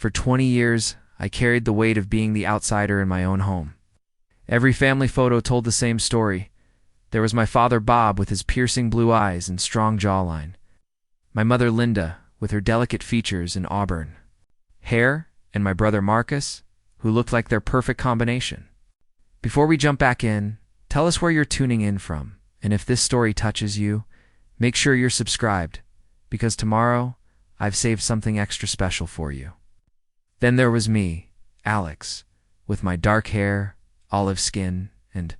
For 20 years, I carried the weight of being the outsider in my own home. Every family photo told the same story. There was my father Bob with his piercing blue eyes and strong jawline. My mother Linda with her delicate features and auburn hair, and my brother Marcus, who looked like their perfect combination. Before we jump back in, tell us where you're tuning in from, and if this story touches you, make sure you're subscribed, because tomorrow I've saved something extra special for you. Then there was me, Alex, with my dark hair, olive skin, and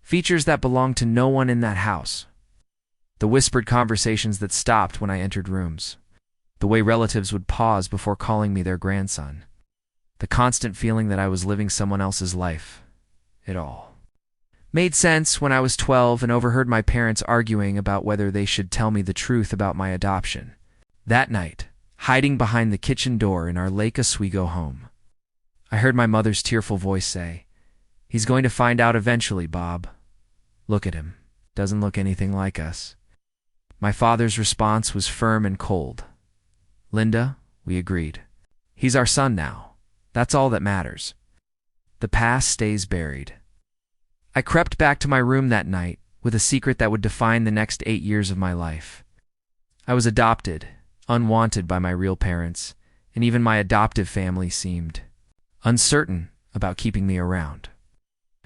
features that belonged to no one in that house. The whispered conversations that stopped when I entered rooms. The way relatives would pause before calling me their grandson. The constant feeling that I was living someone else's life. It all made sense when I was 12 and overheard my parents arguing about whether they should tell me the truth about my adoption. That night, hiding behind the kitchen door in our Lake Oswego home, I heard my mother's tearful voice say, "He's going to find out eventually, Bob. Look at him. Doesn't look anything like us." My father's response was firm and cold. "Linda," we agreed. "He's our son now. That's all that matters. The past stays buried." I crept back to my room that night with a secret that would define the next 8 years of my life. I was adopted, unwanted by my real parents, and even my adoptive family seemed uncertain about keeping me around.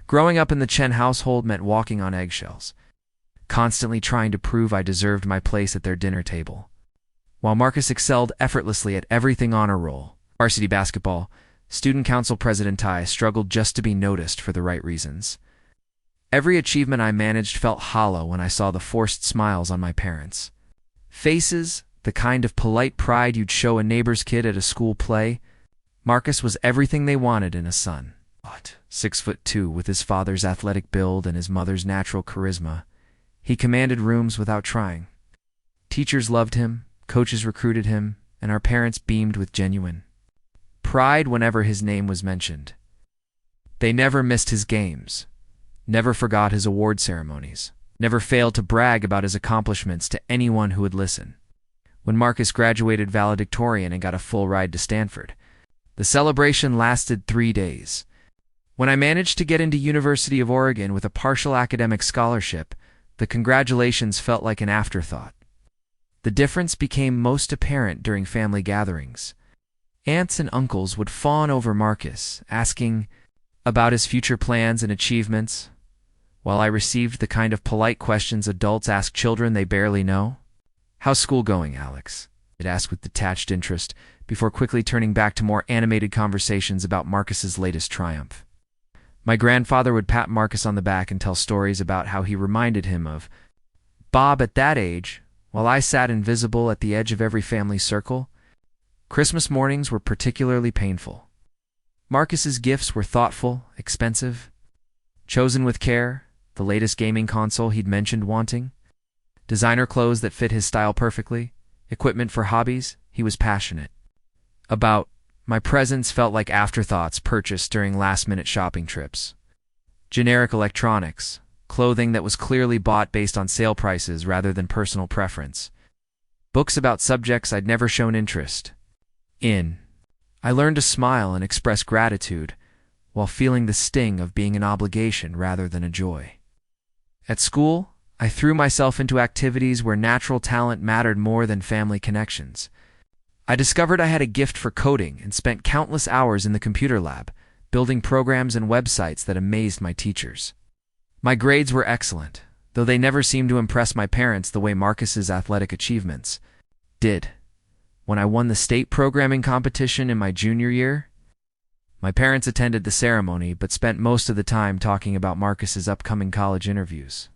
Growing up in the Chen household meant walking on eggshells, constantly trying to prove I deserved my place at their dinner table. While Marcus excelled effortlessly at everything honor roll, varsity basketball, student council president, I struggled just to be noticed for the right reasons. Every achievement I managed felt hollow when I saw the forced smiles on my parents' faces, the kind of polite pride you'd show a neighbor's kid at a school play. Marcus was everything they wanted in a son. 6'2", with his father's athletic build and his mother's natural charisma, he commanded rooms without trying. Teachers loved him, coaches recruited him, and our parents beamed with genuine pride whenever his name was mentioned. They never missed his games, never forgot his award ceremonies, never failed to brag about his accomplishments to anyone who would listen. When Marcus graduated valedictorian and got a full ride to Stanford, the celebration lasted 3 days. When I managed to get into University of Oregon with a partial academic scholarship, the congratulations felt like an afterthought. The difference became most apparent during family gatherings. Aunts and uncles would fawn over Marcus, asking about his future plans and achievements, while I received the kind of polite questions adults ask children they barely know. "How's school going, Alex?" It asked with detached interest, before quickly turning back to more animated conversations about Marcus's latest triumph. My grandfather would pat Marcus on the back and tell stories about how he reminded him of Bob at that age, while I sat invisible at the edge of every family circle. Christmas mornings were particularly painful. Marcus's gifts were thoughtful, expensive, chosen with care, the latest gaming console he'd mentioned wanting, designer clothes that fit his style perfectly, equipment for hobbies he was passionate about. My presents felt like afterthoughts purchased during last-minute shopping trips. Generic electronics, clothing that was clearly bought based on sale prices rather than personal preference. Books about subjects I'd never shown interest in. I learned to smile and express gratitude while feeling the sting of being an obligation rather than a joy. At school, I threw myself into activities where natural talent mattered more than family connections. I discovered I had a gift for coding and spent countless hours in the computer lab, building programs and websites that amazed my teachers. My grades were excellent, though they never seemed to impress my parents the way Marcus's athletic achievements did. When I won the state programming competition in my junior year, my parents attended the ceremony but spent most of the time talking about Marcus's upcoming college interviews.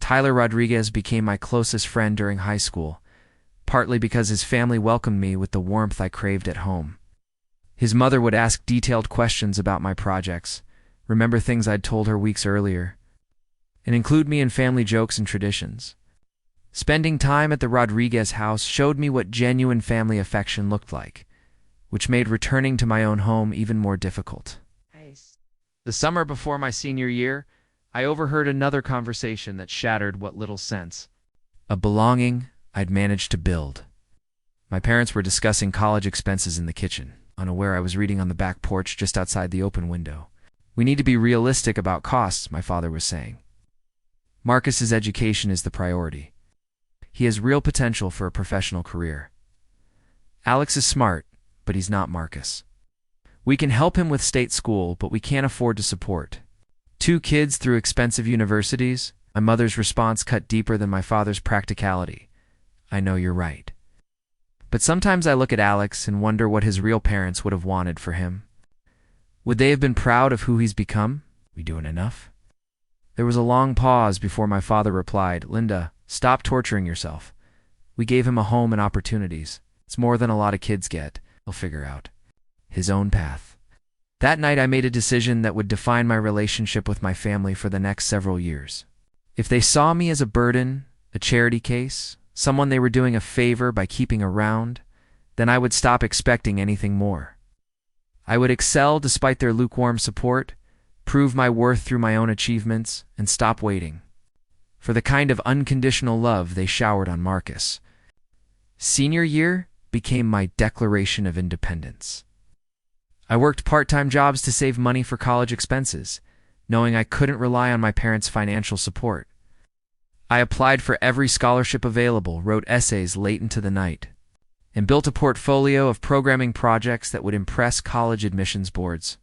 Tyler Rodriguez became my closest friend during high school, partly because his family welcomed me with the warmth I craved at home. His mother would ask detailed questions about my projects, remember things I'd told her weeks earlier, and include me in family jokes and traditions. Spending time at the Rodriguez house showed me what genuine family affection looked like, which made returning to my own home even more difficult. Nice. The summer before my senior year, I overheard another conversation that shattered what little sense of belonging I'd managed to build. My parents were discussing college expenses in the kitchen. unaware I was reading on the back porch just outside the open window. We need to be realistic about costs, my father was saying. Marcus's education is the priority. He has real potential for a professional career. Alex is smart, but he's not Marcus. We can help him with state school, but we can't afford to support 2 kids through expensive universities. My mother's response cut deeper than my father's practicality. I know you're right. But sometimes I look at Alex and wonder what his real parents would have wanted for him. Would they have been proud of who he's become? We doing enough? There was a long pause before my father replied, Linda, stop torturing yourself. We gave him a home and opportunities. It's more than a lot of kids get. He'll figure out his own path. That night I made a decision that would define my relationship with my family for the next several years. If they saw me as a burden, a charity case, someone they were doing a favor by keeping around, then I would stop expecting anything more. I would excel despite their lukewarm support, prove my worth through my own achievements, and stop waiting for the kind of unconditional love they showered on Marcus. Senior year became my declaration of independence. I worked part-time jobs to save money for college expenses, knowing I couldn't rely on my parents' financial support. I applied for every scholarship available, wrote essays late into the night, and built a portfolio of programming projects that would impress college admissions boards.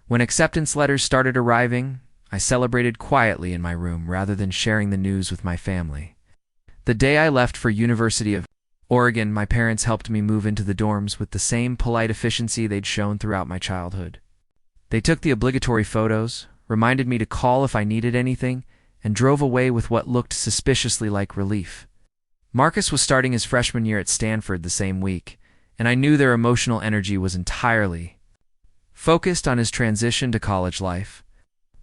When acceptance letters started arriving, I celebrated quietly in my room rather than sharing the news with my family. The day I left for University of Oregon, my parents helped me move into the dorms with the same polite efficiency they'd shown throughout my childhood. They took the obligatory photos, reminded me to call if I needed anything, and drove away with what looked suspiciously like relief. Marcus was starting his freshman year at Stanford the same week, and I knew their emotional energy was entirely focused on his transition to college life.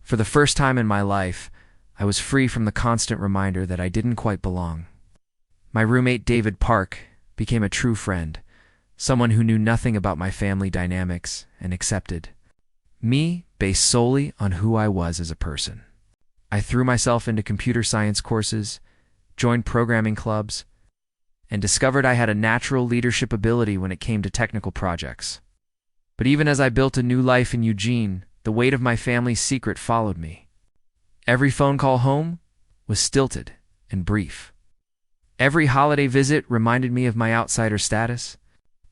For the first time in my life, I was free from the constant reminder that I didn't quite belong. My roommate David Park became a true friend, someone who knew nothing about my family dynamics and accepted me based solely on who I was as a person. I threw myself into computer science courses, joined programming clubs, and discovered I had a natural leadership ability when it came to technical projects. But even as I built a new life in Eugene, the weight of my family's secret followed me. Every phone call home was stilted and brief. Every holiday visit reminded me of my outsider status.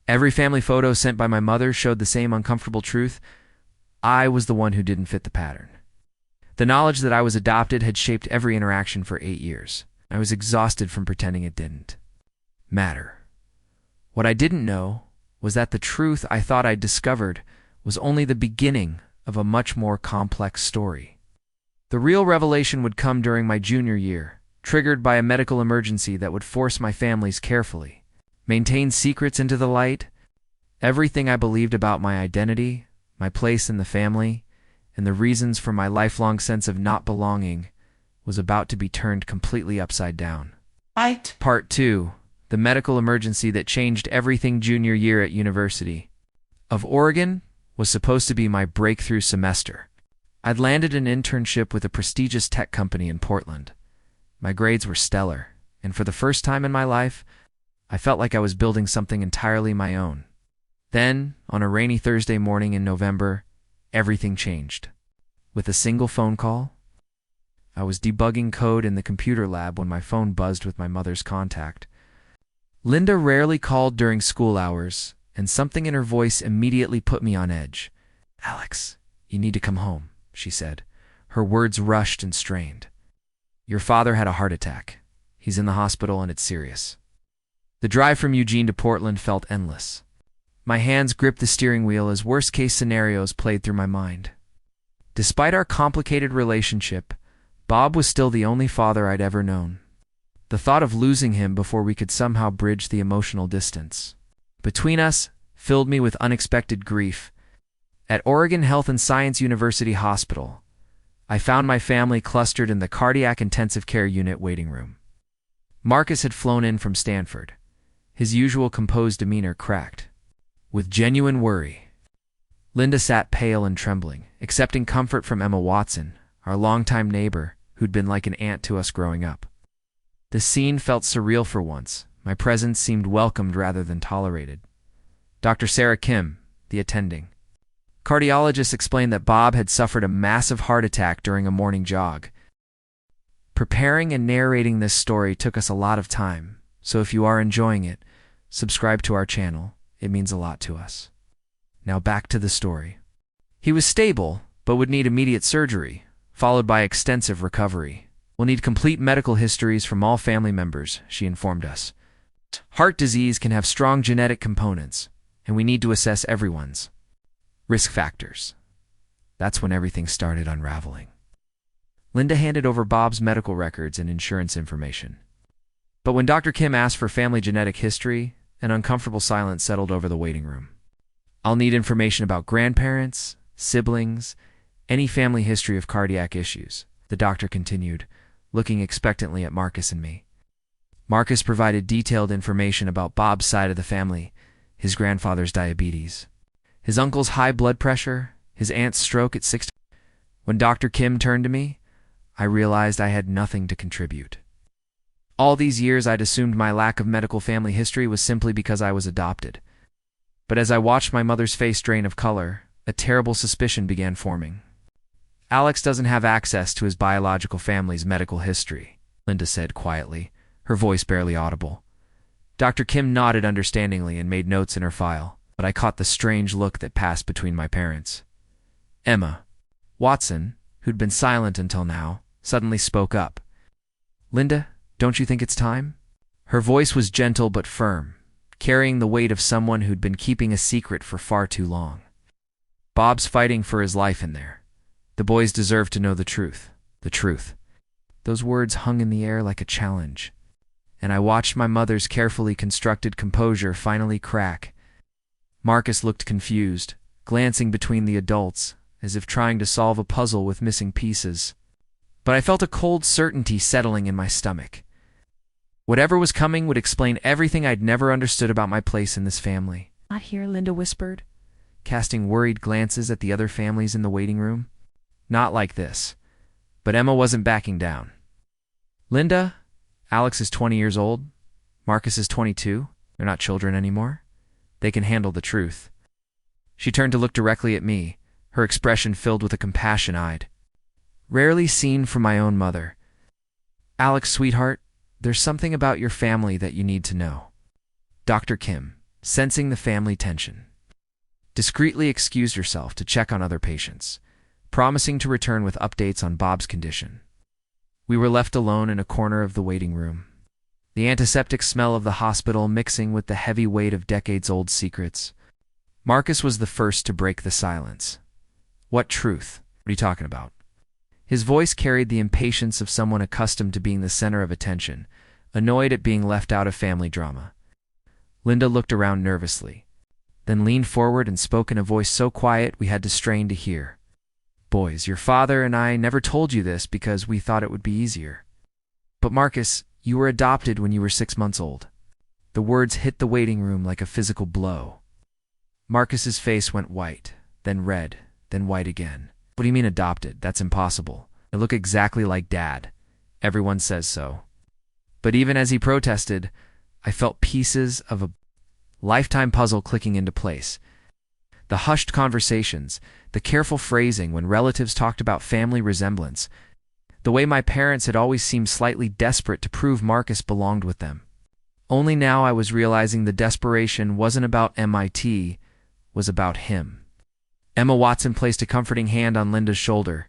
Every family photo sent by my mother showed the same uncomfortable truth. I was the one who didn't fit the pattern. The knowledge that I was adopted had shaped every interaction for 8 years. I was exhausted from pretending it didn't matter. What I didn't know was that the truth I thought I'd discovered was only the beginning of a much more complex story. The real revelation would come during my junior year, triggered by a medical emergency that would force my family's carefully maintain secrets into the light. Everything I believed about my identity, my place in the family, and the reasons for my lifelong sense of not belonging was about to be turned completely upside down. Part 2. The medical emergency that changed everything. Junior year at University of Oregon was supposed to be my breakthrough semester. I'd landed an internship with a prestigious tech company in Portland. My grades were stellar, and for the first time in my life, I felt like I was building something entirely my own. Then, on a rainy Thursday morning in November, everything changed. With a single phone call, I was debugging code in the computer lab when my phone buzzed with my mother's contact. Linda rarely called during school hours, and something in her voice immediately put me on edge. Alex, you need to come home, she said, her words rushed and strained. Your father had a heart attack. He's in the hospital and it's serious. The drive from Eugene to Portland felt endless. My hands gripped the steering wheel as worst-case scenarios played through my mind. Despite our complicated relationship, Bob was still the only father I'd ever known. The thought of losing him before we could somehow bridge the emotional distance between us filled me with unexpected grief. At Oregon Health and Science University Hospital, I found my family clustered in the cardiac intensive care unit waiting room. Marcus had flown in from Stanford, his usual composed demeanor cracked with genuine worry. Linda sat pale and trembling, accepting comfort from Emma Watson, our longtime neighbor, who'd been like an aunt to us growing up. The scene felt surreal for once. My presence seemed welcomed rather than tolerated. Dr. Sarah Kim, the attending. Cardiologists explained that Bob had suffered a massive heart attack during a morning jog. Preparing and narrating this story took us a lot of time, so if you are enjoying it, subscribe to our channel. It means a lot to us. Now back to the story. He was stable, but would need immediate surgery, followed by extensive recovery. We'll need complete medical histories from all family members, she informed us. Heart disease can have strong genetic components, and we need to assess everyone's risk factors. That's when everything started unraveling. Linda handed over Bob's medical records and insurance information. But when Dr. Kim asked for family genetic history, an uncomfortable silence settled over the waiting room. I'll need information about grandparents, siblings, any family history of cardiac issues, the doctor continued, looking expectantly at Marcus and me. Marcus provided detailed information about Bob's side of the family, his grandfather's diabetes, his uncle's high blood pressure, his aunt's stroke at 60. When Dr. Kim turned to me, I realized I had nothing to contribute. All these years I'd assumed my lack of medical family history was simply because I was adopted. But as I watched my mother's face drain of color, a terrible suspicion began forming. Alex doesn't have access to his biological family's medical history, Linda said quietly, her voice barely audible. Dr. Kim nodded understandingly and made notes in her file, but I caught the strange look that passed between my parents. Emma Watson, who'd been silent until now, suddenly spoke up. Linda, don't you think it's time? Her voice was gentle but firm, carrying the weight of someone who'd been keeping a secret for far too long. Bob's fighting for his life in there. The boys deserve to know the truth. The truth. Those words hung in the air like a challenge, and I watched my mother's carefully constructed composure finally crack. Marcus looked confused, glancing between the adults, as if trying to solve a puzzle with missing pieces. But I felt a cold certainty settling in my stomach. Whatever was coming would explain everything I'd never understood about my place in this family. Not here, Linda whispered, casting worried glances at the other families in the waiting room. Not like this. But Emma wasn't backing down. Linda, Alex is 20 years old. Marcus is 22. They're not children anymore. They can handle the truth. She turned to look directly at me, her expression filled with a compassion I'd rarely seen from my own mother. Alex, sweetheart, there's something about your family that you need to know. Dr. Kim, sensing the family tension, discreetly excused herself to check on other patients, promising to return with updates on Bob's condition. We were left alone in a corner of the waiting room, the antiseptic smell of the hospital mixing with the heavy weight of decades-old secrets. Marcus was the first to break the silence. What truth? What are you talking about? His voice carried the impatience of someone accustomed to being the center of attention, annoyed at being left out of family drama. Linda looked around nervously, then leaned forward and spoke in a voice so quiet we had to strain to hear. Boys, your father and I never told you this because we thought it would be easier. But Marcus, you were adopted when you were 6 months old. The words hit the waiting room like a physical blow. Marcus's face went white, then red, then white again. What do you mean adopted? That's impossible. I look exactly like Dad. Everyone says so. But even as he protested, I felt pieces of a lifetime puzzle clicking into place. The hushed conversations, the careful phrasing when relatives talked about family resemblance, the way my parents had always seemed slightly desperate to prove Marcus belonged with them. Only now I was realizing the desperation wasn't about MIT, was about him. Emma Watson placed a comforting hand on Linda's shoulder.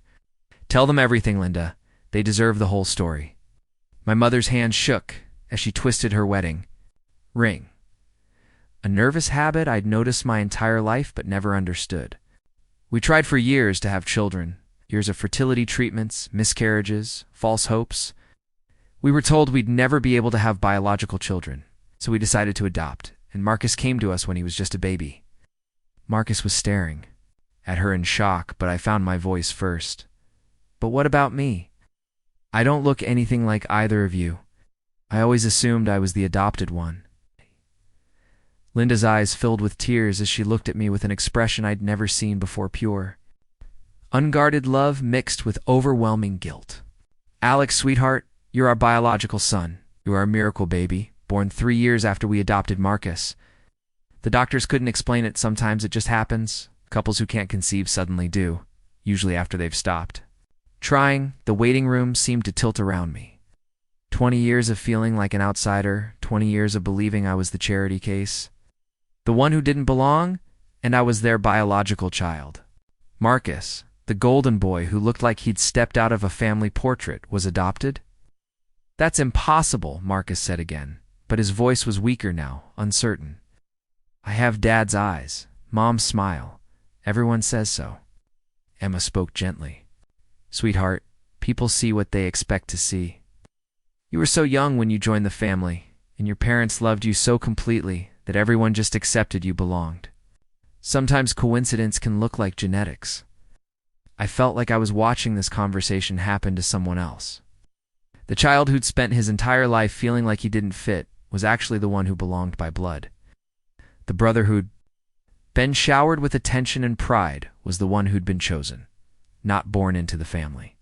Tell them everything, Linda. They deserve the whole story. My mother's hand shook as she twisted her wedding ring. A nervous habit I'd noticed my entire life but never understood. We tried for years to have children, years of fertility treatments, miscarriages, false hopes. We were told we'd never be able to have biological children, so we decided to adopt, and Marcus came to us when he was just a baby. Marcus was staring at her in shock, but I found my voice first. But what about me? I don't look anything like either of you. I always assumed I was the adopted one. Linda's eyes filled with tears as she looked at me with an expression I'd never seen before, pure, unguarded love mixed with overwhelming guilt. Alex, sweetheart, you're our biological son. You are a miracle baby, born 3 years after we adopted Marcus. The doctors couldn't explain it. Sometimes it just happens. Couples who can't conceive suddenly do, usually after they've stopped trying. The waiting room seemed to tilt around me. 20 years of feeling like an outsider, 20 years of believing I was the charity case, the one who didn't belong, and I was their biological child. Marcus, the golden boy who looked like he'd stepped out of a family portrait, was adopted? That's impossible, Marcus said again, but his voice was weaker now, uncertain. I have Dad's eyes, Mom's smile. Everyone says so. Emma spoke gently. Sweetheart, people see what they expect to see. You were so young when you joined the family, and your parents loved you so completely that everyone just accepted you belonged. Sometimes coincidence can look like genetics. I felt like I was watching this conversation happen to someone else. The child who'd spent his entire life feeling like he didn't fit was actually the one who belonged by blood. The brother who'd been showered with attention and pride was the one who'd been chosen, not born into the family.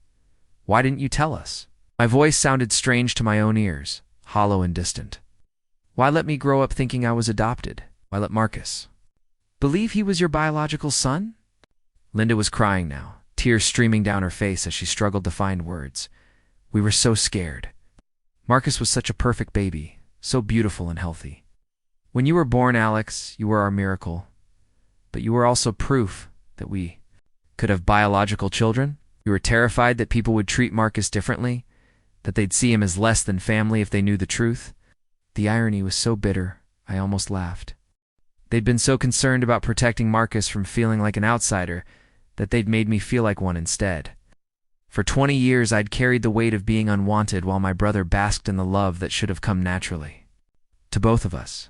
Why didn't you tell us? My voice sounded strange to my own ears, hollow and distant. Why let me grow up thinking I was adopted? Why let Marcus believe he was your biological son? Linda was crying now, tears streaming down her face as she struggled to find words. We were so scared. Marcus was such a perfect baby, so beautiful and healthy. When you were born, Alex, you were our miracle. But you were also proof that we could have biological children. You were terrified that people would treat Marcus differently, that they'd see him as less than family if they knew the truth. The irony was so bitter, I almost laughed. They'd been so concerned about protecting Marcus from feeling like an outsider that they'd made me feel like one instead. For 20 years I'd carried the weight of being unwanted while my brother basked in the love that should have come naturally. To both of us.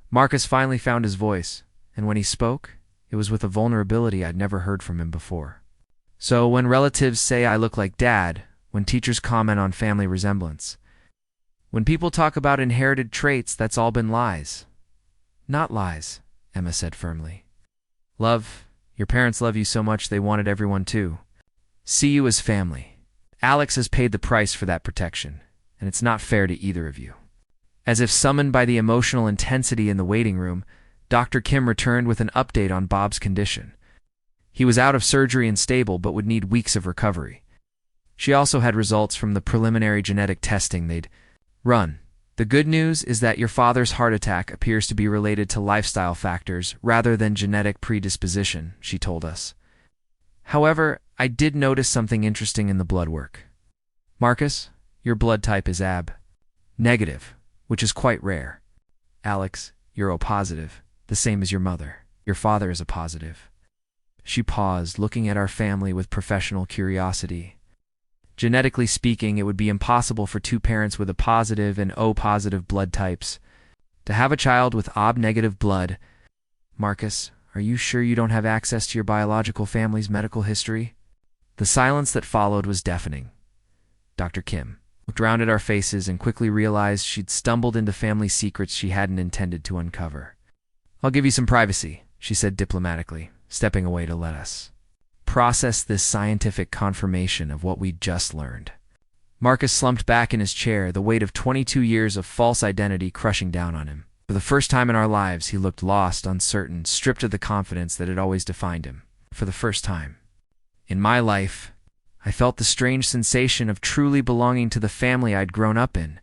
Marcus finally found his voice, and when he spoke, it was with a vulnerability I'd never heard from him before. So when relatives say I look like Dad, when teachers comment on family resemblance, when people talk about inherited traits, that's all been lies. Not lies, Emma said firmly. Love, your parents love you so much they wanted everyone to see you as family. Alex has paid the price for that protection, and it's not fair to either of you. As if summoned by the emotional intensity in the waiting room, Dr. Kim returned with an update on Bob's condition. He was out of surgery and stable but would need weeks of recovery. She also had results from the preliminary genetic testing they'd run. The good news is that your father's heart attack appears to be related to lifestyle factors rather than genetic predisposition, she told us. However, I did notice something interesting in the blood work. Marcus, your blood type is AB negative, which is quite rare. Alex, you're O positive, the same as your mother. Your father is a positive. She paused, looking at our family with professional curiosity. Genetically speaking, it would be impossible for two parents with a positive and O positive blood types to have a child with AB negative blood. Marcus, are you sure you don't have access to your biological family's medical history? The silence that followed was deafening. Dr. Kim looked round at our faces and quickly realized she'd stumbled into family secrets she hadn't intended to uncover. I'll give you some privacy, she said diplomatically, stepping away to let us process this scientific confirmation of what we'd just learned. Marcus slumped back in his chair, the weight of 22 years of false identity crushing down on him. For the first time in our lives, he looked lost, uncertain, stripped of the confidence that had always defined him. For the first time in my life, I felt the strange sensation of truly belonging to the family I'd grown up in,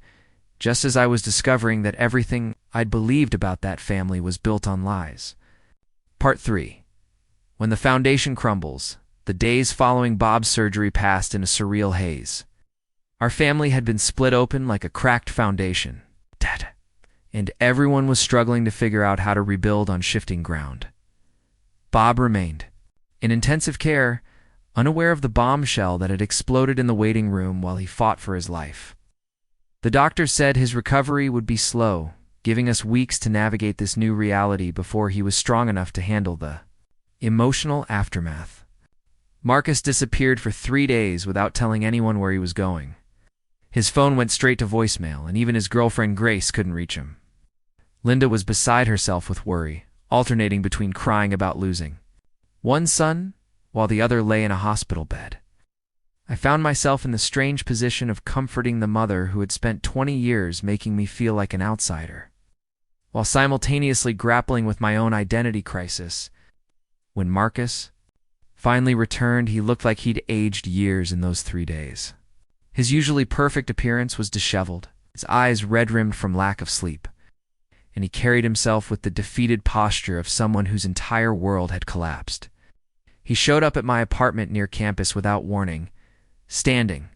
just as I was discovering that everything I'd believed about that family was built on lies. Part 3. When the foundation crumbles, the days following Bob's surgery passed in a surreal haze. Our family had been split open like a cracked foundation, and everyone was struggling to figure out how to rebuild on shifting ground. Bob remained in intensive care, unaware of the bombshell that had exploded in the waiting room while he fought for his life. The doctor said his recovery would be slow, giving us weeks to navigate this new reality before he was strong enough to handle the emotional aftermath. Marcus disappeared for 3 days without telling anyone where he was going. His phone went straight to voicemail, and even his girlfriend Grace couldn't reach him. Linda was beside herself with worry, alternating between crying about losing one son while the other lay in a hospital bed. I found myself in the strange position of comforting the mother who had spent 20 years making me feel like an outsider. while simultaneously grappling with my own identity crisis. When Marcus finally returned, he looked like he'd aged years in those 3 days. His usually perfect appearance was disheveled, his eyes red-rimmed from lack of sleep, and he carried himself with the defeated posture of someone whose entire world had collapsed. He showed up at my apartment near campus without warning, standing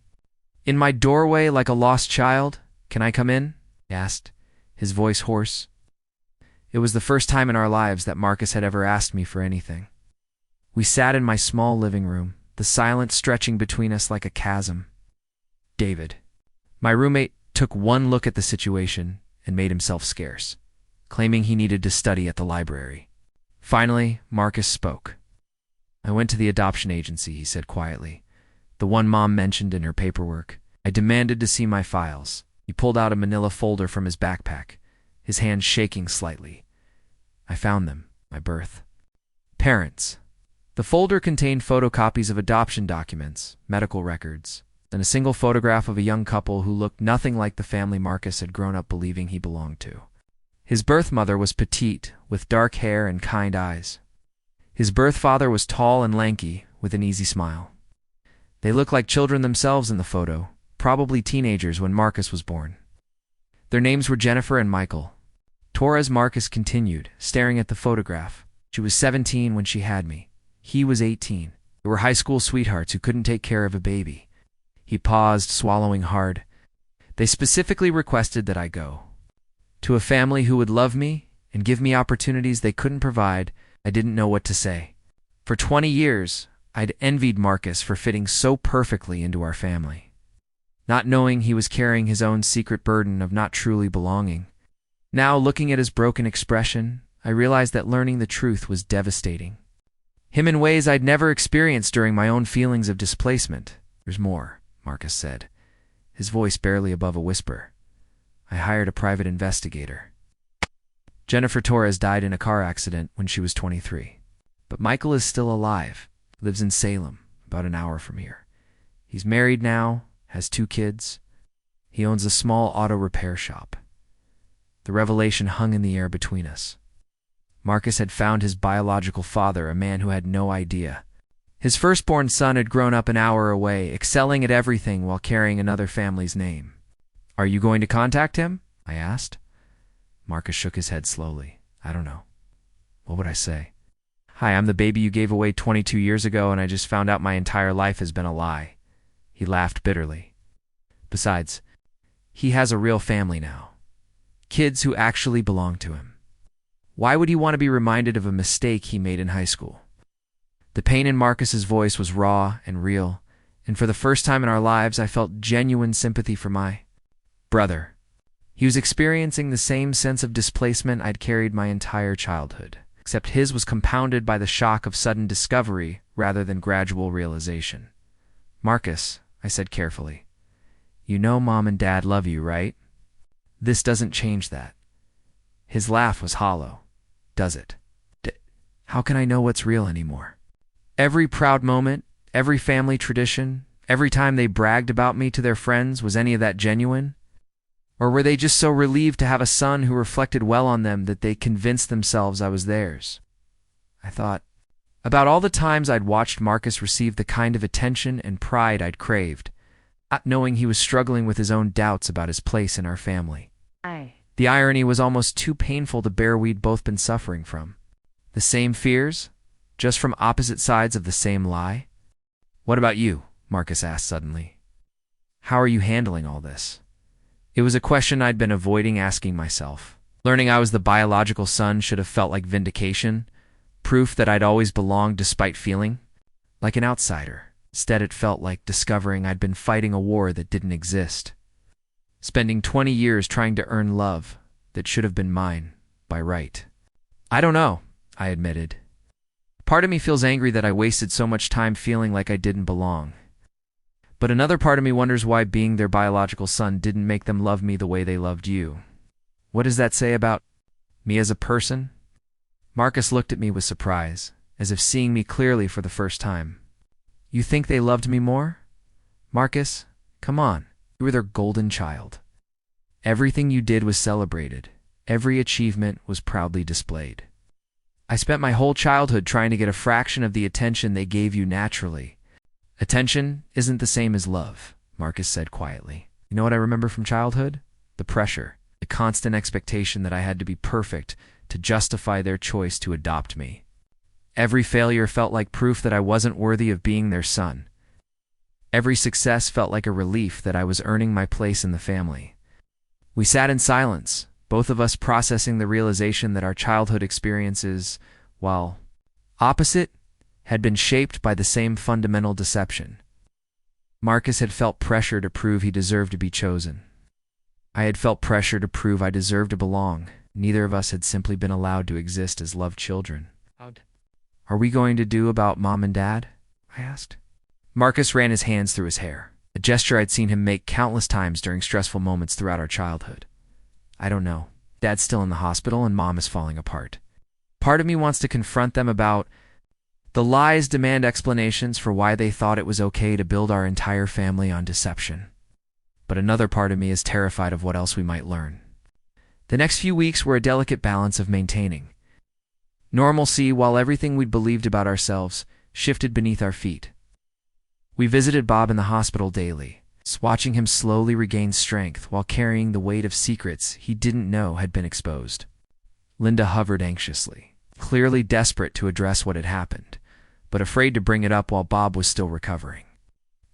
in my doorway like a lost child. "Can I come in?" he asked, his voice hoarse. It was the first time in our lives that Marcus had ever asked me for anything. We sat in my small living room, the silence stretching between us like a chasm. David, my roommate, took one look at the situation and made himself scarce, claiming he needed to study at the library. Finally, Marcus spoke. "I went to the adoption agency," he said quietly, "the one Mom mentioned in her paperwork. I demanded to see my files." He pulled out a manila folder from his backpack, his hand shaking slightly. "I found them, my birth parents." The folder contained photocopies of adoption documents, medical records, and a single photograph of a young couple who looked nothing like the family Marcus had grown up believing he belonged to. His birth mother was petite, with dark hair and kind eyes. His birth father was tall and lanky, with an easy smile. They looked like children themselves in the photo, probably teenagers when Marcus was born. Their names were Jennifer and Michael. Torres. Marcus continued, staring at the photograph. "She was 17 when she had me. He was 18. They were high school sweethearts who couldn't take care of a baby." He paused, swallowing hard. "They specifically requested that I go to a family who would love me and give me opportunities they couldn't provide." I didn't know what to say. For 20 years, I'd envied Marcus for fitting so perfectly into our family, not knowing he was carrying his own secret burden of not truly belonging. Now, looking at his broken expression, I realized that learning the truth was devastating. Him in ways I'd never experienced during my own feelings of displacement. "There's more," Marcus said, his voice barely above a whisper. "I hired a private investigator. Jennifer Torres died in a car accident when she was 23. But Michael is still alive, lives in Salem, about an hour from here. He's married now, has 2 kids. He owns a small auto repair shop." The revelation hung in the air between us. Marcus had found his biological father, a man who had no idea. His firstborn son had grown up an hour away, excelling at everything while carrying another family's name. "Are you going to contact him?" I asked. Marcus shook his head slowly. "I don't know. What would I say? Hi, I'm the baby you gave away 22 years ago, and I just found out my entire life has been a lie." He laughed bitterly. "Besides, he has a real family now. Kids who actually belong to him. Why would he want to be reminded of a mistake he made in high school?" The pain in Marcus's voice was raw and real, and for the first time in our lives, I felt genuine sympathy for my brother. He was experiencing the same sense of displacement I'd carried my entire childhood, except his was compounded by the shock of sudden discovery rather than gradual realization. "Marcus," I said carefully, "you know Mom and Dad love you, right? This doesn't change that." His laugh was hollow. "Does it? How can I know what's real anymore? Every proud moment, every family tradition, every time they bragged about me to their friends, was any of that genuine? Or were they just so relieved to have a son who reflected well on them that they convinced themselves I was theirs?" I thought about all the times I'd watched Marcus receive the kind of attention and pride I'd craved, not knowing he was struggling with his own doubts about his place in our family. The irony was almost too painful to bear. We'd both been suffering from the same fears, just from opposite sides of the same lie. "What about you?" Marcus asked suddenly. "How are you handling all this?" It was a question I'd been avoiding asking myself. Learning I was the biological son should have felt like vindication, proof that I'd always belonged despite feeling like an outsider. Instead, it felt like discovering I'd been fighting a war that didn't exist. Spending 20 years trying to earn love that should have been mine by right. "I don't know," I admitted. Part of me feels angry that I wasted so much time feeling like I didn't belong. But another part of me wonders why being their biological son didn't make them love me the way they loved you. What does that say about me as a person? Marcus looked at me with surprise, as if seeing me clearly for the first time. "You think they loved me more? Marcus, come on. You were their golden child. Everything you did was celebrated. Every achievement was proudly displayed. I spent my whole childhood trying to get a fraction of the attention they gave you naturally. Attention isn't the same as love, Marcus said quietly. You know what I remember from childhood? The pressure, the constant expectation that I had to be perfect to justify their choice to adopt me. Every failure felt like proof that I wasn't worthy of being their son. Every success felt like a relief that I was earning my place in the family. We sat in silence, both of us processing the realization that our childhood experiences, while opposite, had been shaped by the same fundamental deception. Marcus had felt pressure to prove he deserved to be chosen. I had felt pressure to prove I deserved to belong. Neither of us had simply been allowed to exist as loved children. Are we going to do about Mom and Dad? I asked. Marcus ran his hands through his hair, a gesture I'd seen him make countless times during stressful moments throughout our childhood. I don't know. Dad's still in the hospital and Mom is falling apart. Part of me wants to confront them about the lies, demand explanations for why they thought it was okay to build our entire family on deception. But another part of me is terrified of what else we might learn. The next few weeks were a delicate balance of maintaining normalcy while everything we'd believed about ourselves shifted beneath our feet. We visited Bob in the hospital daily, watching him slowly regain strength while carrying the weight of secrets he didn't know had been exposed. Linda hovered anxiously, clearly desperate to address what had happened, but afraid to bring it up while Bob was still recovering.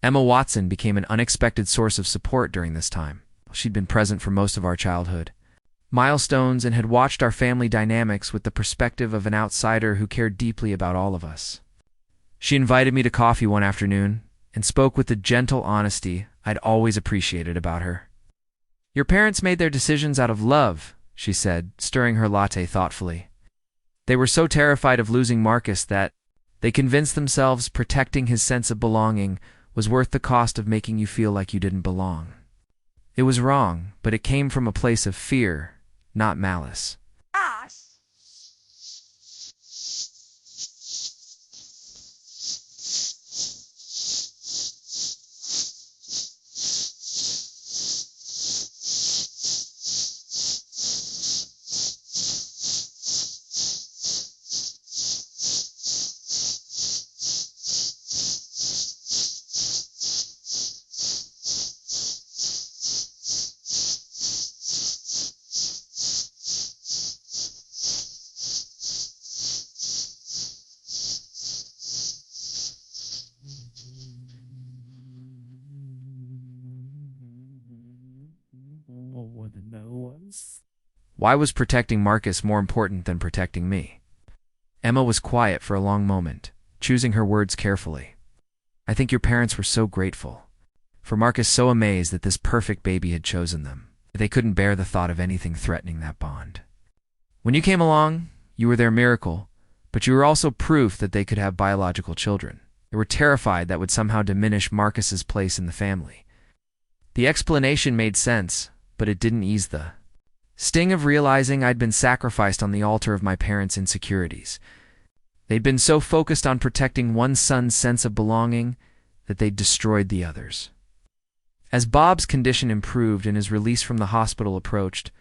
Emma Watson became an unexpected source of support during this time. She'd been present for most of our childhood milestones and had watched our family dynamics with the perspective of an outsider who cared deeply about all of us. She invited me to coffee one afternoon and spoke with the gentle honesty I'd always appreciated about her. Your parents made their decisions out of love, she said, stirring her latte thoughtfully. They were so terrified of losing Marcus that they convinced themselves protecting his sense of belonging was worth the cost of making you feel like you didn't belong. It was wrong, but it came from a place of fear, not malice. Why was protecting Marcus more important than protecting me? Emma was quiet for a long moment, choosing her words carefully. I think your parents were so grateful, for Marcus so amazed that this perfect baby had chosen them. They couldn't bear the thought of anything threatening that bond. When you came along, you were their miracle, but you were also proof that they could have biological children. They were terrified that would somehow diminish Marcus's place in the family. The explanation made sense, but it didn't ease the sting of realizing I'd been sacrificed on the altar of my parents' insecurities. They'd been so focused on protecting one son's sense of belonging that they'd destroyed the others. As Bob's condition improved and his release from the hospital approached,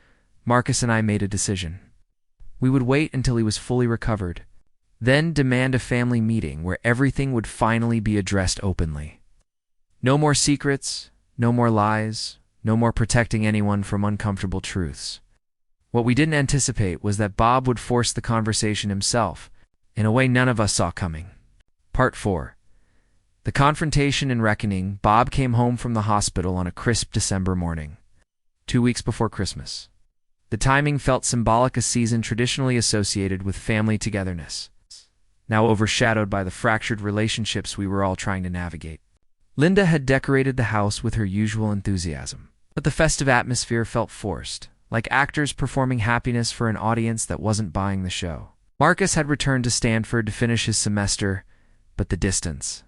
Marcus and I made a decision. We would wait until he was fully recovered, then demand a family meeting where everything would finally be addressed openly. No more secrets, no more lies, no more protecting anyone from uncomfortable truths. What we didn't anticipate was that Bob would force the conversation himself, in a way none of us saw coming. Part 4. The Confrontation and Reckoning. Bob came home from the hospital on a crisp December morning, 2 weeks before Christmas. The timing felt symbolic, a season traditionally associated with family togetherness, now overshadowed by the fractured relationships we were all trying to navigate. Linda had decorated the house with her usual enthusiasm, but the festive atmosphere felt forced, like actors performing happiness for an audience that wasn't buying the show. Marcus had returned to Stanford to finish his semester, but the distance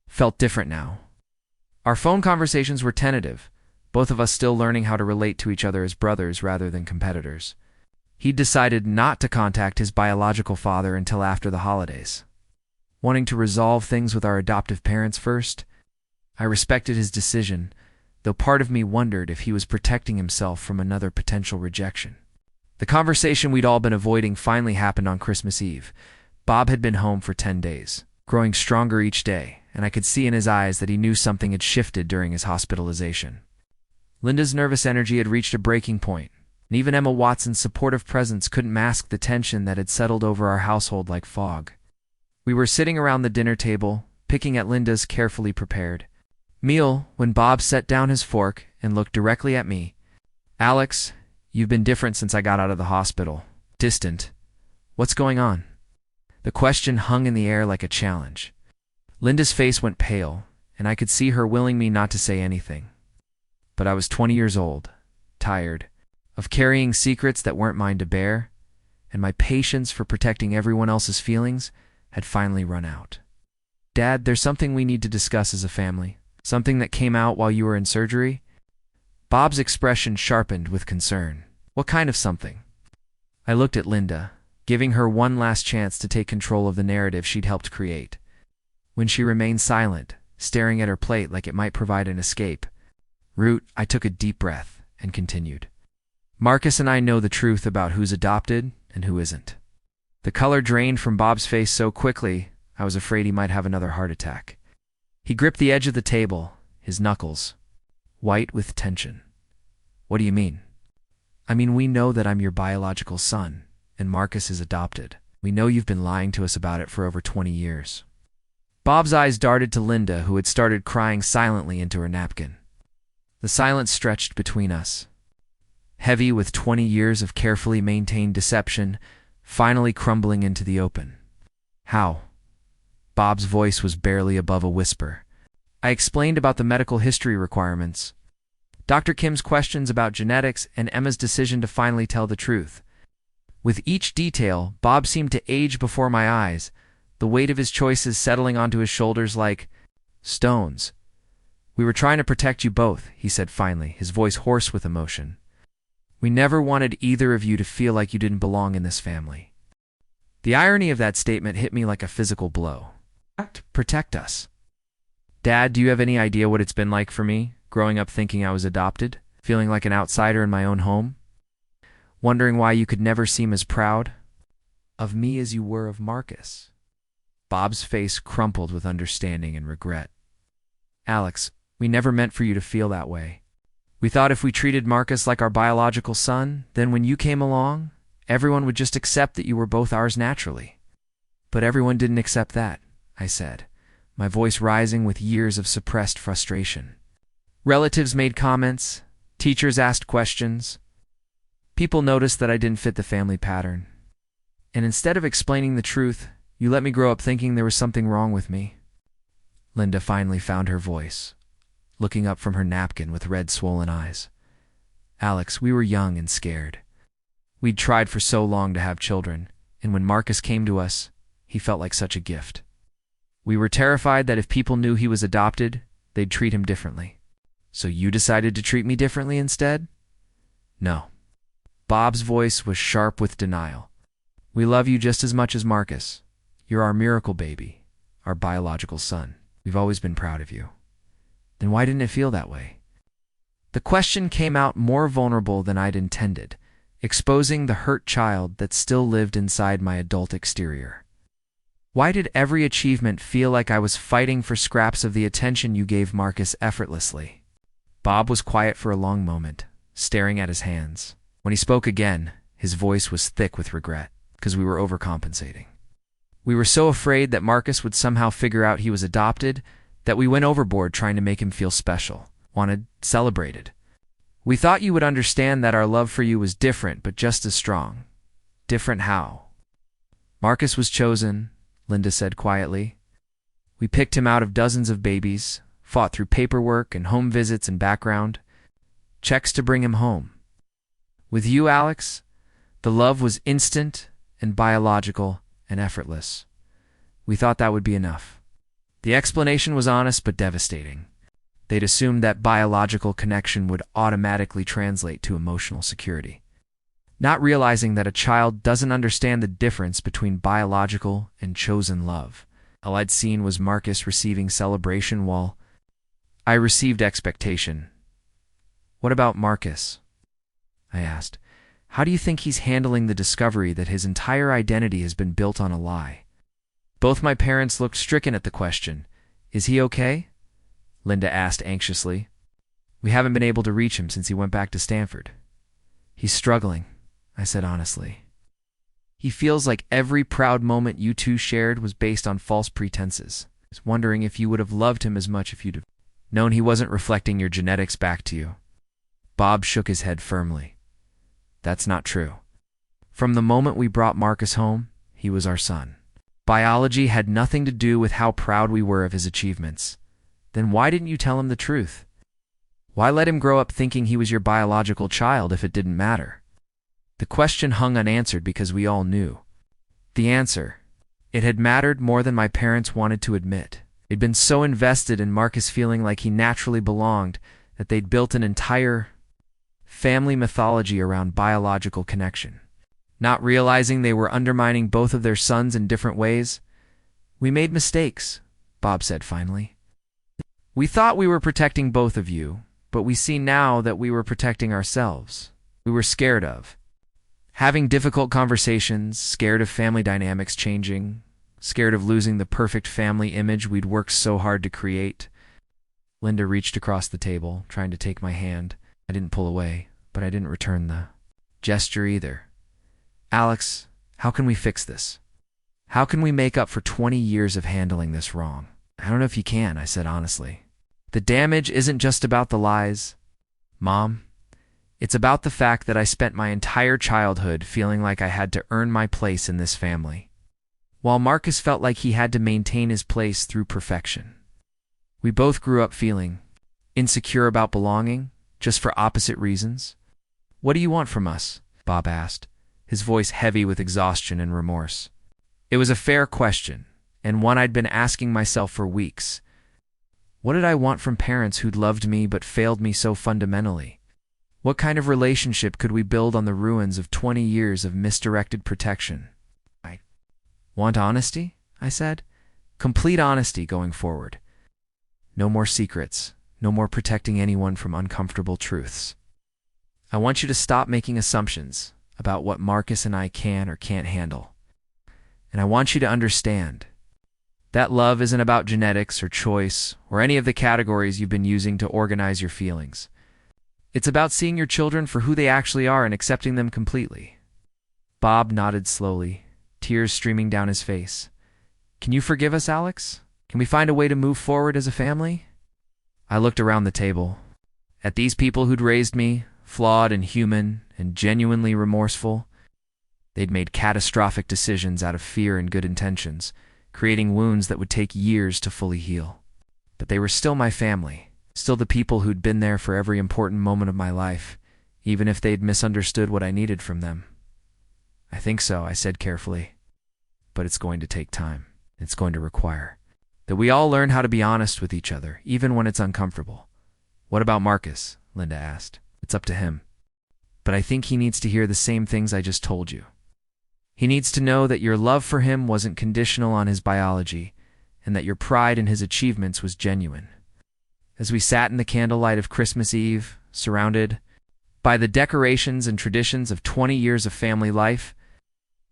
felt different now. Our phone conversations were tentative, both of us still learning how to relate to each other as brothers rather than competitors. He'd decided not to contact his biological father until after the holidays. Wanting to resolve things with our adoptive parents first, I respected his decision, though part of me wondered if he was protecting himself from another potential rejection. The conversation we'd all been avoiding finally happened on Christmas Eve. Bob had been home for 10 days, growing stronger each day, and I could see in his eyes that he knew something had shifted during his hospitalization. Linda's nervous energy had reached a breaking point, and even Emma Watson's supportive presence couldn't mask the tension that had settled over our household like fog. We were sitting around the dinner table, picking at Linda's carefully prepared meal when Bob set down his fork and looked directly at me. "Alex, you've been different since I got out of the hospital. Distant. What's going on?" The question hung in the air like a challenge. Linda's face went pale, and I could see her willing me not to say anything. But I was 20 years old, tired, of carrying secrets that weren't mine to bear, and my patience for protecting everyone else's feelings had finally run out. "Dad, there's something we need to discuss as a family. Something that came out while you were in surgery?" Bob's expression sharpened with concern. "What kind of something?" I looked at Linda, giving her one last chance to take control of the narrative she'd helped create. When she remained silent, staring at her plate like it might provide an escape route, I took a deep breath and continued. "Marcus and I know the truth about who's adopted and who isn't." The color drained from Bob's face so quickly, I was afraid he might have another heart attack. He gripped the edge of the table, his knuckles white with tension. "What do you mean?" "I mean, we know that I'm your biological son, and Marcus is adopted. We know you've been lying to us about it for over 20 years. Bob's eyes darted to Linda, who had started crying silently into her napkin. The silence stretched between us, heavy with 20 years of carefully maintained deception, finally crumbling into the open. "How?" Bob's voice was barely above a whisper. I explained about the medical history requirements, Dr. Kim's questions about genetics, and Emma's decision to finally tell the truth. With each detail, Bob seemed to age before my eyes, the weight of his choices settling onto his shoulders like stones. "We were trying to protect you both," he said finally, his voice hoarse with emotion. "We never wanted either of you to feel like you didn't belong in this family." The irony of that statement hit me like a physical blow. Protect us. "Dad, do you have any idea what it's been like for me, growing up thinking I was adopted, feeling like an outsider in my own home? Wondering why you could never seem as proud of me as you were of Marcus?" Bob's face crumpled with understanding and regret. "Alex, we never meant for you to feel that way. We thought if we treated Marcus like our biological son, then when you came along, everyone would just accept that you were both ours naturally." "But everyone didn't accept that," I said, my voice rising with years of suppressed frustration. "Relatives made comments, teachers asked questions. People noticed that I didn't fit the family pattern. And instead of explaining the truth, you let me grow up thinking there was something wrong with me." Linda finally found her voice, looking up from her napkin with red, swollen eyes. "Alex, we were young and scared. We'd tried for so long to have children, and when Marcus came to us, he felt like such a gift. We were terrified that if people knew he was adopted, they'd treat him differently. So you decided to treat me differently instead?" "No." Bob's voice was sharp with denial. "We love you just as much as Marcus. You're our miracle baby, our biological son. We've always been proud of you." "Then why didn't it feel that way?" The question came out more vulnerable than I'd intended, exposing the hurt child that still lived inside my adult exterior. "Why did every achievement feel like I was fighting for scraps of the attention you gave Marcus effortlessly?" Bob was quiet for a long moment, staring at his hands. When he spoke again, his voice was thick with regret, because we were overcompensating. "We were so afraid that Marcus would somehow figure out he was adopted that we went overboard trying to make him feel special, wanted celebrated. We thought you would understand that our love for you was different, but just as strong." "Different how?" "Marcus was chosen," Linda said quietly. "We picked him out of dozens of babies, fought through paperwork and home visits and background checks to bring him home. With you, Alex, the love was instant and biological and effortless. We thought that would be enough." The explanation was honest but devastating. They'd assumed that biological connection would automatically translate to emotional security, not realizing that a child doesn't understand the difference between biological and chosen love. All I'd seen was Marcus receiving celebration while I received expectation. "What about Marcus?" I asked. How do you think he's handling the discovery that his entire identity has been built on a lie? Both my parents looked stricken at the question. Is he okay? Linda asked anxiously. We haven't been able to reach him since he went back to Stanford. He's struggling, I said honestly. He feels like every proud moment you two shared was based on false pretenses. I was wondering if you would have loved him as much if you'd have known he wasn't reflecting your genetics back to you. Bob shook his head firmly. That's not true. From the moment we brought Marcus home, he was our son. Biology had nothing to do with how proud we were of his achievements. Then why didn't you tell him the truth? Why let him grow up thinking he was your biological child if it didn't matter? The question hung unanswered because we all knew. The answer. It had mattered more than my parents wanted to admit. They'd been so invested in Marcus feeling like he naturally belonged that they'd built an entire family mythology around biological connection. Not realizing they were undermining both of their sons in different ways. We made mistakes, Bob said finally. We thought we were protecting both of you, but we see now that we were protecting ourselves. We were scared of having difficult conversations, scared of family dynamics changing, scared of losing the perfect family image we'd worked so hard to create. Linda reached across the table, trying to take my hand. I didn't pull away, but I didn't return the gesture either. Alex, how can we fix this? How can we make up for 20 years of handling this wrong? I don't know if you can, I said honestly. The damage isn't just about the lies, Mom. It's about the fact that I spent my entire childhood feeling like I had to earn my place in this family, while Marcus felt like he had to maintain his place through perfection. We both grew up feeling insecure about belonging, just for opposite reasons. What do you want from us? Bob asked, his voice heavy with exhaustion and remorse. It was a fair question, and one I'd been asking myself for weeks. What did I want from parents who'd loved me but failed me so fundamentally? What kind of relationship could we build on the ruins of 20 years of misdirected protection? I want honesty, I said. Complete honesty going forward. No more secrets, no more protecting anyone from uncomfortable truths. I want you to stop making assumptions about what Marcus and I can or can't handle. And I want you to understand that love isn't about genetics or choice or any of the categories you've been using to organize your feelings. It's about seeing your children for who they actually are and accepting them completely. Bob nodded slowly, tears streaming down his face. Can you forgive us, Alex? Can we find a way to move forward as a family? I looked around the table, at these people who'd raised me, flawed and human and genuinely remorseful. They'd made catastrophic decisions out of fear and good intentions, creating wounds that would take years to fully heal. But they were still my family, still the people who'd been there for every important moment of my life, even if they'd misunderstood what I needed from them. I think so, I said carefully. But it's going to take time. It's going to require that we all learn how to be honest with each other, even when it's uncomfortable. What about Marcus? Linda asked. It's up to him. But I think he needs to hear the same things I just told you. He needs to know that your love for him wasn't conditional on his biology, and that your pride in his achievements was genuine. As we sat in the candlelight of Christmas Eve, surrounded by the decorations and traditions of 20 years of family life,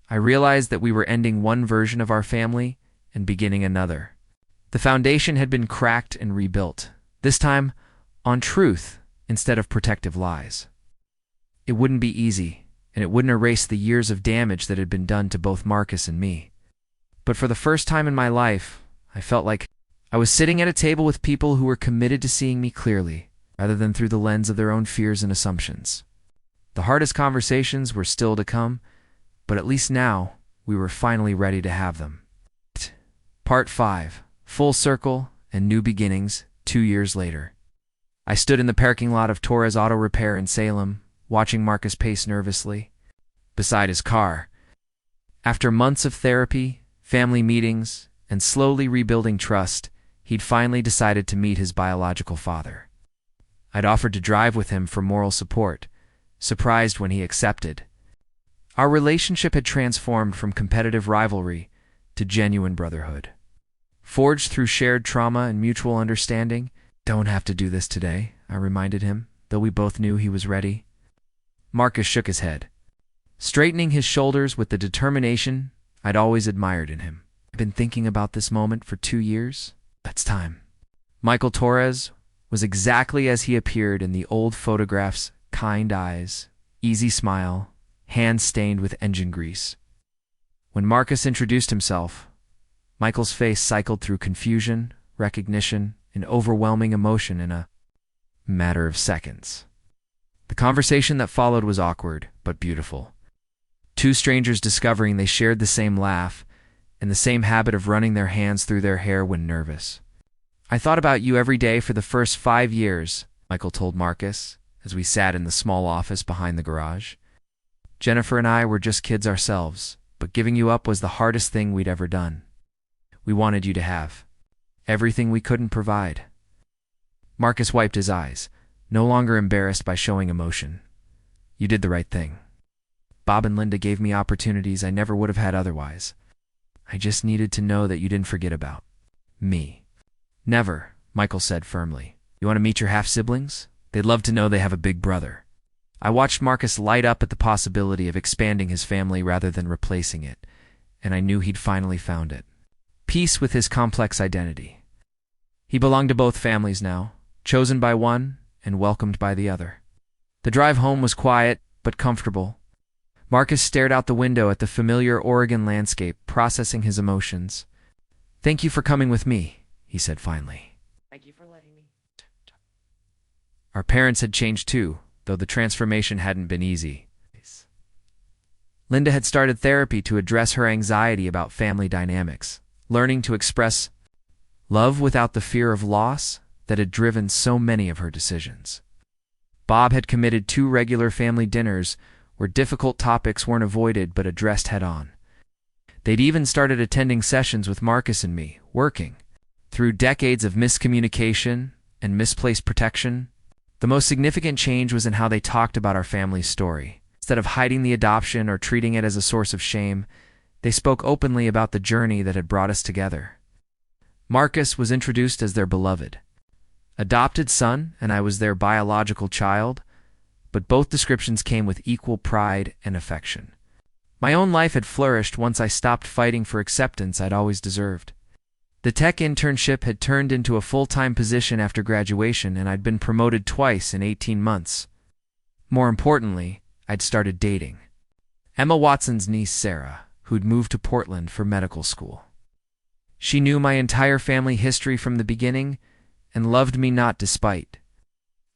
I realized that we were ending one version of our family and beginning another. The foundation had been cracked and rebuilt, this time on truth instead of protective lies. It wouldn't be easy, and it wouldn't erase the years of damage that had been done to both Marcus and me. But for the first time in my life, I felt like I was sitting at a table with people who were committed to seeing me clearly, rather than through the lens of their own fears and assumptions. The hardest conversations were still to come, but at least now we were finally ready to have them. Part 5. Full Circle and New Beginnings, 2 years later. I stood in the parking lot of Torres Auto Repair in Salem, watching Marcus pace nervously beside his car. After months of therapy, family meetings, and slowly rebuilding trust, he'd finally decided to meet his biological father. I'd offered to drive with him for moral support, surprised when he accepted. Our relationship had transformed from competitive rivalry to genuine brotherhood. Forged through shared trauma and mutual understanding. Don't have to do this today, I reminded him, though we both knew he was ready. Marcus shook his head. straightening his shoulders with the determination I'd always admired in him. I've been thinking about this moment for 2 years. It's time. Michael Torres was exactly as he appeared in the old photographs: kind eyes, easy smile, hands stained with engine grease. When Marcus introduced himself, Michael's face cycled through confusion, recognition, and overwhelming emotion in a matter of seconds. The conversation that followed was awkward, but beautiful. Two strangers discovering they shared the same laugh and the same habit of running their hands through their hair when nervous. "I thought about you every day for the first 5 years," Michael told Marcus, as we sat in the small office behind the garage. "Jennifer and I were just kids ourselves, but giving you up was the hardest thing we'd ever done. We wanted you to have everything we couldn't provide." Marcus wiped his eyes, no longer embarrassed by showing emotion. "You did the right thing. Bob and Linda gave me opportunities I never would have had otherwise. I just needed to know that you didn't forget about me." "Never," Michael said firmly. "You want to meet your half-siblings? They'd love to know they have a big brother." I watched Marcus light up at the possibility of expanding his family rather than replacing it, and I knew he'd finally found it. Peace with his complex identity. He belonged to both families now, chosen by one and welcomed by the other. The drive home was quiet but comfortable. Marcus stared out the window at the familiar Oregon landscape, processing his emotions. "Thank you for coming with me," he said finally. "Thank you for letting me." Our parents had changed too, though the transformation hadn't been easy. Linda had started therapy to address her anxiety about family dynamics, learning to express love without the fear of loss that had driven so many of her decisions. Bob had committed 2 regular family dinners where difficult topics weren't avoided but addressed head-on. They'd even started attending sessions with Marcus and me, working through decades of miscommunication and misplaced protection. The most significant change was in how they talked about our family's story. Instead of hiding the adoption or treating it as a source of shame, they spoke openly about the journey that had brought us together. Marcus was introduced as their beloved adopted son, and I was their biological child, but both descriptions came with equal pride and affection. My own life had flourished once I stopped fighting for acceptance I'd always deserved. The tech internship had turned into a full-time position after graduation, and I'd been promoted twice in 18 months. More importantly, I'd started dating Emma Watson's niece Sarah, who'd moved to Portland for medical school. She knew my entire family history from the beginning and loved me not despite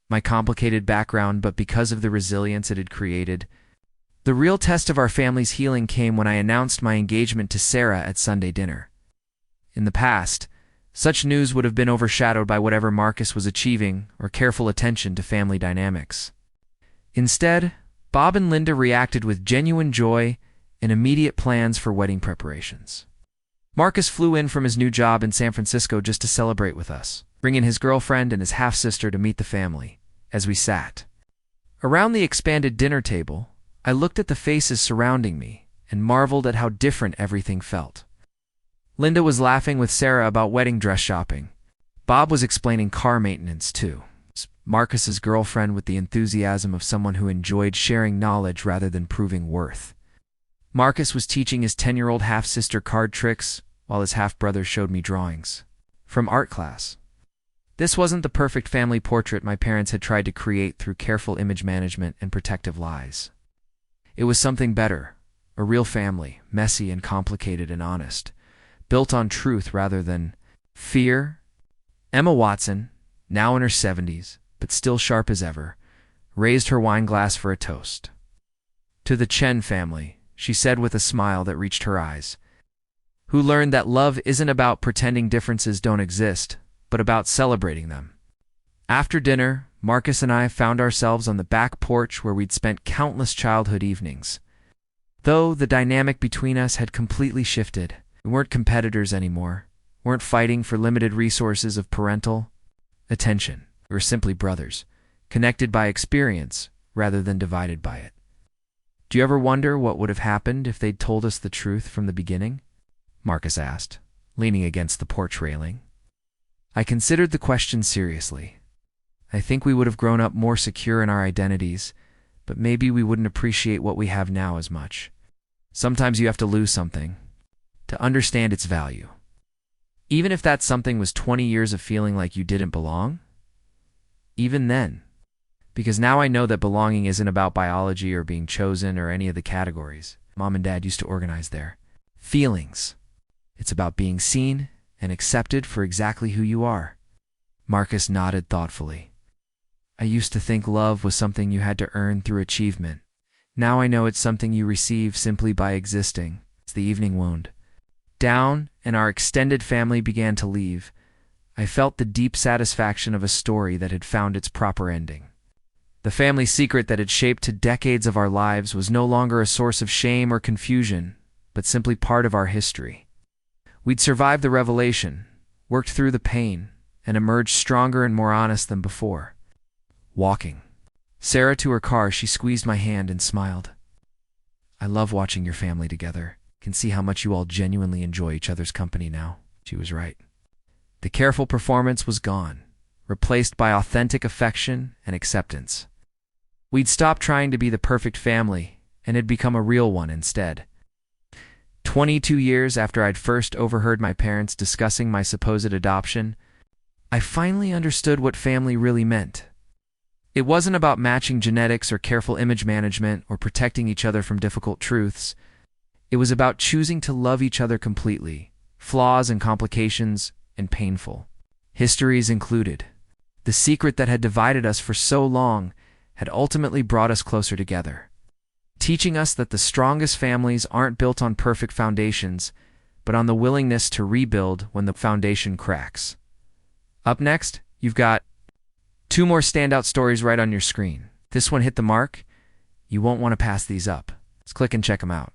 my complicated background, but because of the resilience it had created. The real test of our family's healing came when I announced my engagement to Sarah at Sunday dinner. In the past, such news would have been overshadowed by whatever Marcus was achieving or careful attention to family dynamics. Instead, Bob and Linda reacted with genuine joy and immediate plans for wedding preparations. Marcus flew in from his new job in San Francisco just to celebrate with us, bringing his girlfriend and his half-sister to meet the family. As we sat around the expanded dinner table, I looked at the faces surrounding me and marveled at how different everything felt. Linda was laughing with Sarah about wedding dress shopping. Bob was explaining car maintenance too. Marcus's girlfriend with the enthusiasm of someone who enjoyed sharing knowledge rather than proving worth. Marcus was teaching his 10-year-old half-sister card tricks, while his half-brother showed me drawings from art class. This wasn't the perfect family portrait my parents had tried to create through careful image management and protective lies. It was something better, a real family, messy and complicated and honest, built on truth rather than fear. Emma Watson, now in her 70s, but still sharp as ever, raised her wine glass for a toast. "To the Chen family," she said with a smile that reached her eyes, "who learned that love isn't about pretending differences don't exist, but about celebrating them." After dinner, Marcus and I found ourselves on the back porch where we'd spent countless childhood evenings. Though the dynamic between us had completely shifted, we weren't competitors anymore, weren't fighting for limited resources of parental attention. We were simply brothers, connected by experience rather than divided by it. "Do you ever wonder what would have happened if they'd told us the truth from the beginning?" Marcus asked, leaning against the porch railing. I considered the question seriously. I think we would have grown up more secure in our identities, but maybe we wouldn't appreciate what we have now as much. Sometimes you have to lose something to understand its value. Even if that something was 20 years of feeling like you didn't belong, even then. Because now I know that belonging isn't about biology or being chosen or any of the categories Mom and Dad used to organize their feelings. It's about being seen and accepted for exactly who you are. Marcus nodded thoughtfully. I used to think love was something you had to earn through achievement. Now I know it's something you receive simply by existing. As the evening wound down and our extended family began to leave, I felt the deep satisfaction of a story that had found its proper ending. The family secret that had shaped decades of our lives was no longer a source of shame or confusion, but simply part of our history. We'd survived the revelation, worked through the pain, and emerged stronger and more honest than before. Walking Sarah to her car, she squeezed my hand and smiled. I love watching your family together. Can see how much you all genuinely enjoy each other's company now. She was right. The careful performance was gone, replaced by authentic affection and acceptance. We'd stopped trying to be the perfect family and had become a real one instead. 22 years after I'd first overheard my parents discussing my supposed adoption, I finally understood what family really meant. It wasn't about matching genetics or careful image management or protecting each other from difficult truths. It was about choosing to love each other completely, flaws and complications and painful histories included. The secret that had divided us for so long had ultimately brought us closer together, teaching us that the strongest families aren't built on perfect foundations, but on the willingness to rebuild when the foundation cracks. Up next, you've got 2 more standout stories right on your screen. This one hit the mark. You won't want to pass these up. Let's click and check them out.